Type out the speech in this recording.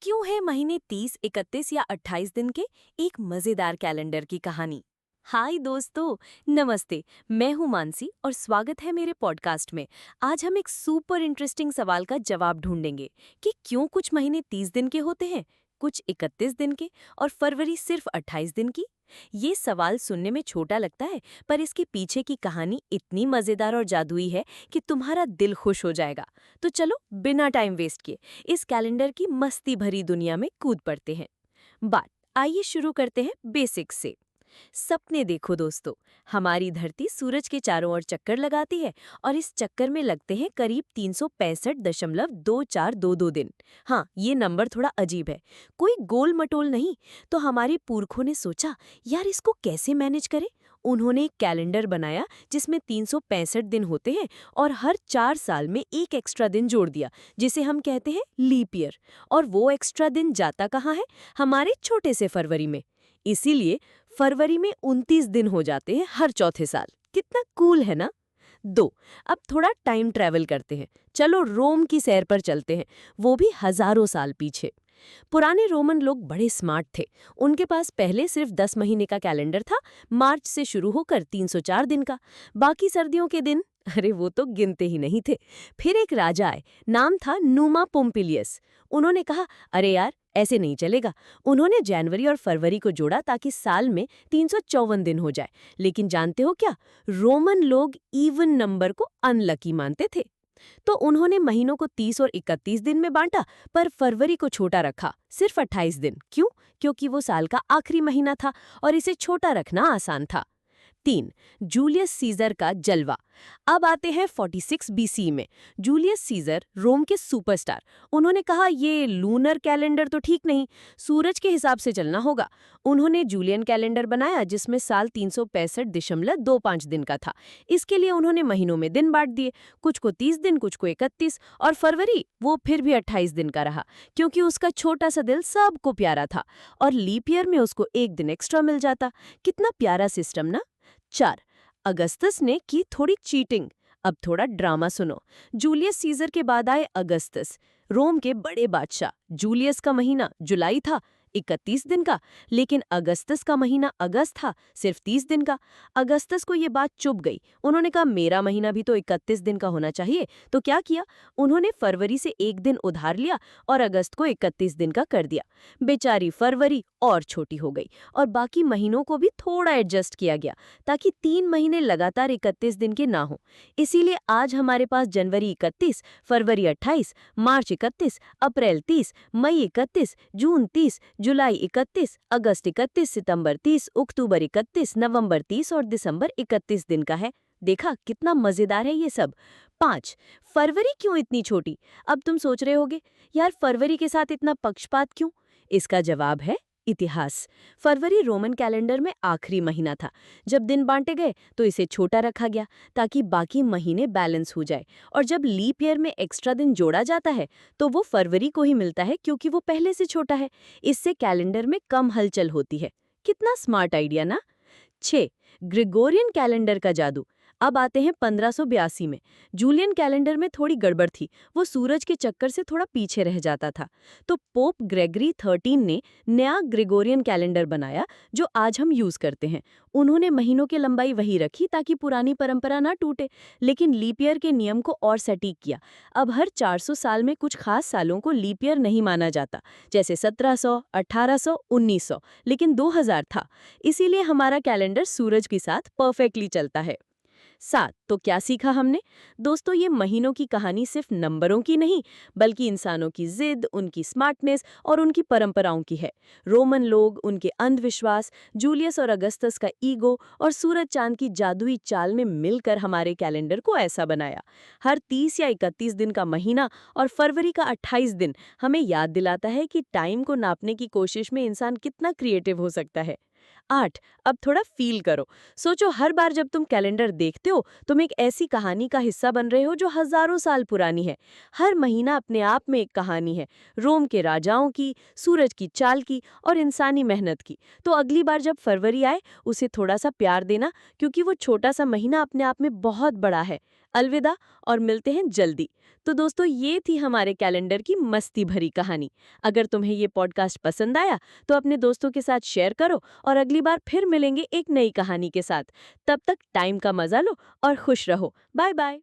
क्यों है महीने 30, 31 या 28 दिन के? एक मजेदार कैलेंडर की कहानी। हाय दोस्तों, नमस्ते। मैं हूं मानसी और स्वागत है मेरे पॉडकास्ट में। आज हम एक सुपर इंटरेस्टिंग सवाल का जवाब ढूंढेंगे कि क्यों कुछ महीने 30 दिन के होते हैं, कुछ 31 दिन के और फरवरी सिर्फ 28 दिन की। ये सवाल सुनने में छोटा लगता है, पर इसके पीछे की कहानी इतनी मजेदार और जादुई है कि तुम्हारा दिल खुश हो जाएगा। तो चलो बिना टाइम वेस्ट किए इस कैलेंडर की मस्ती भरी दुनिया में कूद पड़ते हैं। बात आइए शुरू करते हैं बेसिक्स से। सपने देखो दोस्तों, हमारी धरती सूरज के चारों ओर चक्कर लगाती है और इस चक्कर में लगते हैं करीब 365.2422 दिन। हाँ, ये नंबर थोड़ा अजीब है, कोई गोल मटोल नहीं। तो हमारे पुरखों ने सोचा, यार इसको कैसे मैनेज करें। उन्होंने एक कैलेंडर बनाया जिसमें 365 दिन होते हैं और हर 4 साल में एक एक्स्ट्रा दिन जोड़ दिया, जिसे हम कहते हैं लीप ईयर। और वो एक्स्ट्रा दिन जाता कहाँ है? हमारे छोटे से फरवरी में। इसीलिए फरवरी में 29 दिन हो जाते हैं हर चौथे साल। कितना कूल है ना। दो, अब थोड़ा टाइम ट्रैवल करते हैं। चलो रोम की सैर पर चलते हैं, वो भी हजारों साल पीछे। पुराने रोमन लोग बड़े स्मार्ट थे। उनके पास पहले सिर्फ 10 महीने का कैलेंडर था, मार्च से शुरू होकर 304 दिन का। बाकी सर्दियों के दिन, अरे वो तो गिनते ही नहीं थे। फिर एक राजा आए, नाम था नुमा पोम्पिलियस। उन्होंने कहा, अरे यार ऐसे नहीं चलेगा। उन्होंने जनवरी और फरवरी को जोड़ा ताकि साल में 354 दिन हो जाए। लेकिन जानते हो क्या, रोमन लोग इवन नंबर को अनलकी मानते थे। तो उन्होंने महीनों को 30 और 31 दिन में बांटा, पर फरवरी को छोटा रखा, सिर्फ 28 दिन। क्यों? क्योंकि वो साल का आखिरी महीना था और इसे छोटा रखना आसान था। 3, जूलियस सीजर का जलवा। अब आते हैं 46 बीसी में। जूलियस सीजर रोम के सुपरस्टार। उन्होंने कहा, ये लूनर कैलेंडर तो ठीक नहीं, सूरज के हिसाब से चलना होगा। उन्होंने जूलियन कैलेंडर बनाया जिसमें साल 365.25 दिन का था। इसके लिए उन्होंने महीनों में दिन बांट दिए, कुछ को 30 दिन, कुछ को 31। और फरवरी वो फिर भी 28 दिन का रहा, क्योंकि उसका छोटा सा दिल सबको प्यारा था। और लीप ईयर में उसको एक दिन एक्स्ट्रा मिल जाता। कितना प्यारा सिस्टम ना। 4, अगस्तस ने की थोड़ी चीटिंग। अब थोड़ा ड्रामा सुनो। जूलियस सीजर के बाद आए अगस्तस, रोम के बड़े बादशाह। जूलियस का महीना जुलाई था, 31 दिन का, लेकिन अगस्तस का महीना अगस्त था, सिर्फ 30 दिन का। अगस्तस को ये बात चुभ गई। उन्होंने कहा, मेरा महीना भी तो 31 दिन का होना चाहिए। तो क्या किया, उन्होंने फरवरी से एक दिन उधार लिया और अगस्त को 31 दिन का कर दिया। बेचारी फरवरी और छोटी हो गई और बाकी महीनों को भी थोड़ा एडजस्ट किया गया, ताकि 3 महीने लगातार 31 दिन के ना हो। इसीलिए आज हमारे पास जनवरी 31, फरवरी 28, मार्च 31, अप्रैल 30, मई 31, जून 30, जुलाई 31, अगस्त 31, सितंबर 30, अक्टूबर 31, नवंबर 30 और दिसंबर 31 दिन का है। देखा कितना मजेदार है ये सब। 5, फरवरी क्यों इतनी छोटी? अब तुम सोच रहे होगे, यार फरवरी के साथ इतना पक्षपात क्यों? इसका जवाब है इतिहास। फरवरी रोमन कैलेंडर में आखिरी महीना था। जब दिन बांटे गए तो इसे छोटा रखा गया ताकि बाकी महीने बैलेंस हो जाए। और जब लीप ईयर में एक्स्ट्रा दिन जोड़ा जाता है तो वो फरवरी को ही मिलता है, क्योंकि वो पहले से छोटा है। इससे कैलेंडर में कम हलचल होती है। कितना स्मार्ट आइडिया ना। 6, ग्रेगोरियन कैलेंडर का जादू। अब आते हैं 1582 में। जूलियन कैलेंडर में थोड़ी गड़बड़ थी, वो सूरज के चक्कर से थोड़ा पीछे रह जाता था। तो पोप ग्रेगरी 13 ने नया ग्रेगोरियन कैलेंडर बनाया, जो आज हम यूज करते हैं। उन्होंने महीनों की लंबाई वही रखी ताकि पुरानी परंपरा ना टूटे, लेकिन लीप ईयर के नियम को और सटीक किया। अब हर 400 साल में कुछ खास सालों को लीप ईयर नहीं माना जाता, जैसे 1700, 1800, 1900, लेकिन 2000 था। इसीलिए हमारा कैलेंडर सूरज के साथ परफेक्टली चलता है। 7, तो क्या सीखा हमने? दोस्तों, ये महीनों की कहानी सिर्फ नंबरों की नहीं, बल्कि इंसानों की जिद, उनकी स्मार्टनेस और उनकी परंपराओं की है। रोमन लोग, उनके अंधविश्वास, जूलियस और अगस्तस का ईगो और सूरज चांद की जादुई चाल ने मिलकर हमारे कैलेंडर को ऐसा बनाया। हर 30 या 31 दिन का महीना और फरवरी का 28 दिन हमें याद दिलाता है कि टाइम को नापने की कोशिश में इंसान कितना क्रिएटिव हो सकता है। 8, अब थोड़ा फील करो। सोचो, हर बार जब तुम कैलेंडर देखते हो, तुम एक ऐसी कहानी का हिस्सा बन रहे हो जो हजारों साल पुरानी है। हर महीना अपने आप में एक कहानी है, रोम के राजाओं की, सूरज की चाल की और इंसानी मेहनत की। तो अगली बार जब फरवरी आए, उसे थोड़ा सा प्यार देना, क्योंकि वो छोटा सा महीना अपने आप में बहुत बड़ा है। अलविदा और मिलते हैं जल्दी। तो दोस्तों ये थी हमारे कैलेंडर की मस्ती भरी कहानी। अगर तुम्हें ये पॉडकास्ट पसंद आया तो अपने दोस्तों के साथ शेयर करो और अगली बार फिर मिलेंगे एक नई कहानी के साथ। तब तक टाइम का मजा लो और खुश रहो। Bye bye.